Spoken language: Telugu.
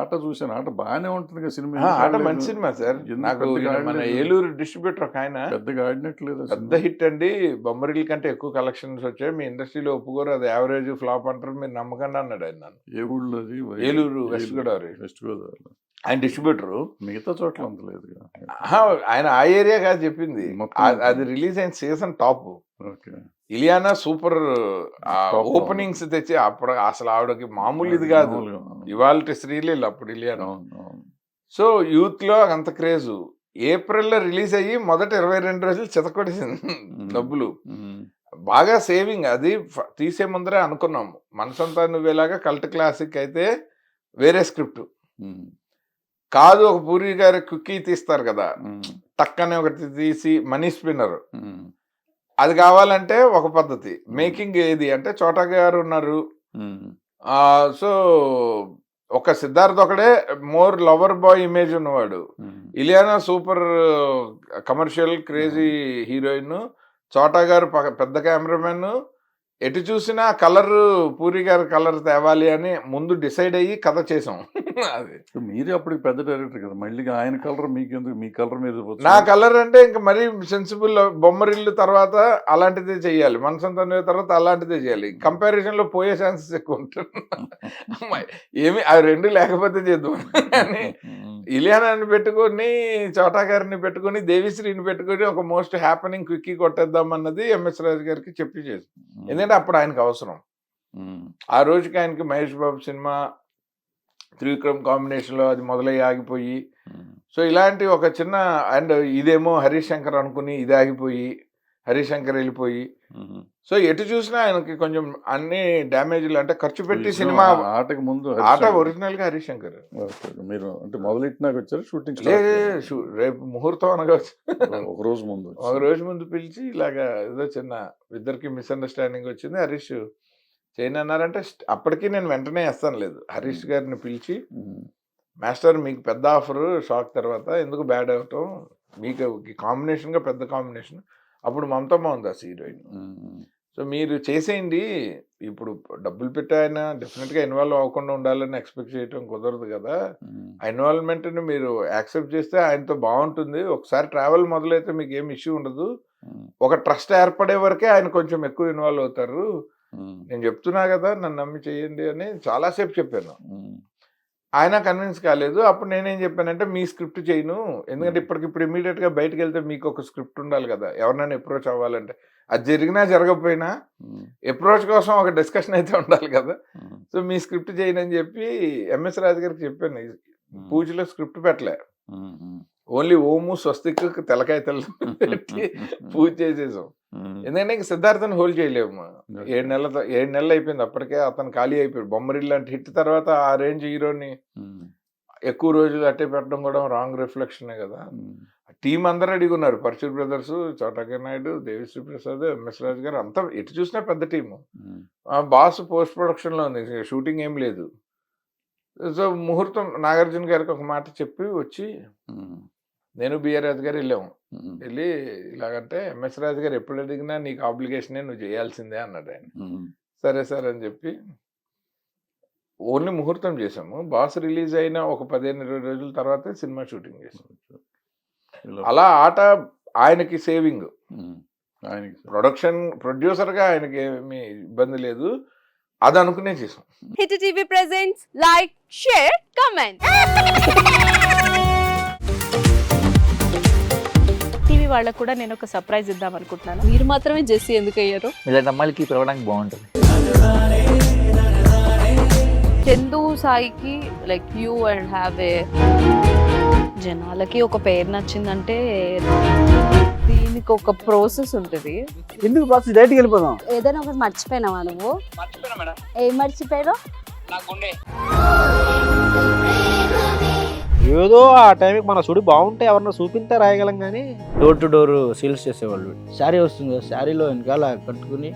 ఆట చూశాను. ఆట బాగానే ఉంటుంది కదా సినిమా. ఆట మంచి సినిమా సార్. నాకు మన ఏలూరు డిస్ట్రిబ్యూటర్ ఒక ఆయన పెద్దగా ఆడినట్లేదు. పెద్ద హిట్ అండి, బొమ్మరిల్ కంటే ఎక్కువ కలెక్షన్స్ వచ్చాయి, మీ ఇండస్ట్రీలో ఒప్పుకోరు, అది యావరేజ్ ఫ్లాప్ అంటారు, మీరు నమ్మకండి అన్నాడు ఆయన నన్ను. ఏ ఊళ్ళో అది? ఏలూరు, వెస్ట్ గోదావరి. వెస్ట్ గోదావరి ఆయన డిస్ట్రిబ్యూటరు. మిగతా చోట్ల అంత లేదు. ఆయన ఆ ఏరియా కాదు చెప్పింది, అది రిలీజ్ అయిన season top. Okay. Ileana super openings తెచ్చి అప్పుడు అసలు ఆవిడకి మామూలు ఇది కాదు, ఇవాళ శ్రీలీల అప్పుడు ఇలియానా. సో యూత్ లో అంత క్రేజు. ఏప్రిల్లో రిలీజ్ అయ్యి మొదట 22 రోజులు చితకొట్టేసింది డబ్బులు. బాగా సేవింగ్. అది తీసే ముందరే అనుకున్నాము, మనసంతా నువ్వేలాగా కల్ట్ క్లాసిక్ అయితే వేరే స్క్రిప్ట్ కాదు. ఒక పూరి గారి కుక్కీ తీస్తారు కదా, టక్కనే ఒకటి తీసి మనీ స్పిన్నర్, అది కావాలంటే ఒక పద్ధతి. మేకింగ్ ఏది అంటే చోటా గారు ఉన్నారు, సో ఒక సిద్ధార్థ్ ఒకడే మోర్ లవర్ బాయ్ ఇమేజ్ ఉన్నవాడు, Ileana super commercial crazy heroine, చోటా గారు పెద్ద కెమెరామెన్. ఎటు చూసినా కలర్ పూరి గారి కలర్ తేవాలి అని ముందు డిసైడ్ అయ్యి కథ చేసాం. అది మీరే అప్పుడు పెద్ద డైరెక్టర్ కదా, మళ్ళీ ఆయన కలర్ మీకెందుకు? మీ కలర్ మీద నా కలర్ అంటే ఇంకా మరీ సెన్సిబుల్. బొమ్మరిల్లు తర్వాత అలాంటిదే చెయ్యాలి, మనసంతా తర్వాత అలాంటిదే చేయాలి. కంపారిజన్ లో పోయే ఛాన్సెస్ ఎక్కువ ఉంటుంది. ఏమి అవి రెండు లేకపోతే చేద్దాం అని ఇలియానాని పెట్టుకొని, చోటా గారిని పెట్టుకొని, దేవిశ్రీని పెట్టుకొని ఒక మోస్ట్ హ్యాపెనింగ్ క్విక్కీ కొట్టేద్దాం అన్నది ఎంఎస్ రాజు గారికి చెప్పి చేసి. ఎందుకంటే అప్పుడు ఆయనకు అవసరం. ఆ రోజుకి ఆయనకి మహేష్ బాబు సినిమా త్రివిక్రమ్ కాంబినేషన్ లో అది మొదలై ఆగిపోయి, సో ఇలాంటి ఒక చిన్న అండ్ ఇదేమో హరీష్ శంకర్ అనుకుని ఇది ఆగిపోయి, హరీష్ శంకర్ వెళ్ళిపోయి, సో ఎటు చూసినా ఆయనకి కొంచెం అన్ని డ్యామేజ్లు. అంటే ఖర్చు పెట్టి సినిమా ఆటకు ముందు ఆట ఒరిజినల్ గా హరీష్ శంకర్. మీరు అంటే మొదలెట్టినాక వచ్చారు షూటింగ్? రేపు ముహూర్తం అనగా ఒక రోజు ముందు పిలిచి ఇలాగా ఏదో చిన్న ఇద్దరికి మిస్అండర్స్టాండింగ్ వచ్చింది, హరీష్ చేయను అన్నారంటే అప్పటికి నేను వెంటనే వేస్తాను లేదు, హరీష్ గారిని పిలిచి మాస్టర్ మీకు పెద్ద ఆఫర్ షాక్ తర్వాత ఎందుకు బ్యాడ్ అవటం, మీకు కాంబినేషన్గా పెద్ద కాంబినేషన్. అప్పుడు మమతమ్మ ఉంది ఆ హీరోయిన్. సో మీరు చేసేయండి, ఇప్పుడు డబ్బులు పెట్టి ఆయన డెఫినెట్గా ఇన్వాల్వ్ అవ్వకుండా ఉండాలని ఎక్స్పెక్ట్ చేయటం కుదరదు కదా, ఆ ఇన్వాల్వ్మెంట్ని మీరు యాక్సెప్ట్ చేస్తే ఆయనతో బాగుంటుంది. ఒకసారి ట్రావెల్ మొదలైతే మీకు ఏం ఇష్యూ ఉండదు, ఒక ట్రస్ట్ ఏర్పడే వరకే ఆయన కొంచెం ఎక్కువ ఇన్వాల్వ్ అవుతారు, నేను చెప్తున్నా కదా నన్ను నమ్మి చేయండి అని చాలాసేపు చెప్పాను. ఆయన కన్విన్స్ కాలేదు. అప్పుడు నేనేం చెప్పానంటే మీ స్క్రిప్ట్ చేయను, ఎందుకంటే ఇప్పటికిప్పుడు ఇమీడియట్గా బయటకు వెళ్తే మీకు ఒక స్క్రిప్ట్ ఉండాలి కదా, ఎవరినైనా అప్రోచ్ అవ్వాలంటే. అది జరిగినా జరగకపోయినా అప్రోచ్ కోసం ఒక డిస్కషన్ అయితే ఉండాలి కదా, సో మీ స్క్రిప్ట్ చేయను అని చెప్పి ఎంఎస్ రాజు గారికి చెప్పాను. పూజలో స్క్రిప్ట్ పెట్టలే, ఓన్లీ ఓము స్వస్తిక్ తెలకాయ తెల్ల పెట్టి పూజ చేసేసాం. ఎందుకంటే ఇంక సిద్ధార్థని హోల్డ్ చేయలేము. 7 నెలలు అయిపోయింది అప్పటికే, అతను ఖాళీ అయిపోయాడు. బొమ్మరిల్ లాంటి హిట్ తర్వాత ఆ రేంజ్ హీరోని ఎక్కువ రోజులు అట్టే పెట్టడం కూడా రాంగ్ రిఫ్లెక్షనే కదా. టీం అందరూ రెడీగా ఉన్నారు, పరశుర్ బ్రదర్స్, చోటా నాయుడు, దేవిశ్రీ ప్రసాద్, ఎంఎస్ రాజు గారు, అంతా ఎటు చూసినా పెద్ద టీము. బాస్ పోస్ట్ ప్రొడక్షన్లో ఉంది, షూటింగ్ ఏం లేదు. సో ముహూర్తం నాగార్జున గారికి ఒక మాట చెప్పి వచ్చి నేను బిఆర్ రాజు గారు వెళ్ళాము. వెళ్ళి ఇలాగంటే ఎంఎస్ రాజు గారు ఎప్పుడు అడిగినా నీకు ఆబ్లిగేషనే, నువ్వు చేయాల్సిందే అన్నాడు ఆయన. సరే సార్ అని చెప్పి ఓన్లీ ముహూర్తం చేసాము. బాస్ రిలీజ్ అయిన ఒక 15-20 రోజుల తర్వాతే సినిమా షూటింగ్ చేసాము. అలా ఆట ఆయనకి సేవింగ్, ఆయనకి ప్రొడ్యూసర్గా ఆయనకి ఏమీ ఇబ్బంది లేదు, అది అనుకునే చేసాం. Hit TV presents like, share, comment. TV వాళ్ళకు కూడా నేను ఒక సర్ప్రైజ్ ఇద్దాం అనుకుంటున్నాను. మీరు మాత్రమే జెస్సీ ఎందుకు అయ్యారు? ఇలాంటి అమ్మాయిలకి పిలవడానికి బాగుంటుంది. చందు సాయికి like you and have a, జనాలకి ఒక పేరు నచ్చిందంటే దీనికి ఒక ప్రాసెస్ ఉంటుంది. ఎందుకు ప్రాసెస్ డైరెక్ట్గా వెళ్ళిపోదాం. ఏదైనా ఒకటి మర్చిపోయినావా నువ్వు? ఏం మర్చిపోయావు? ఏదో ఆ టైంకి మన సుడి బాగుంటే ఎవరన్నా చూపిస్తే రాయగలం కానీ డోర్ టు డోర్ సేల్స్ చేసేవాళ్ళు. శారీ వస్తుంది, శారీలో వెనకాల కట్టుకుని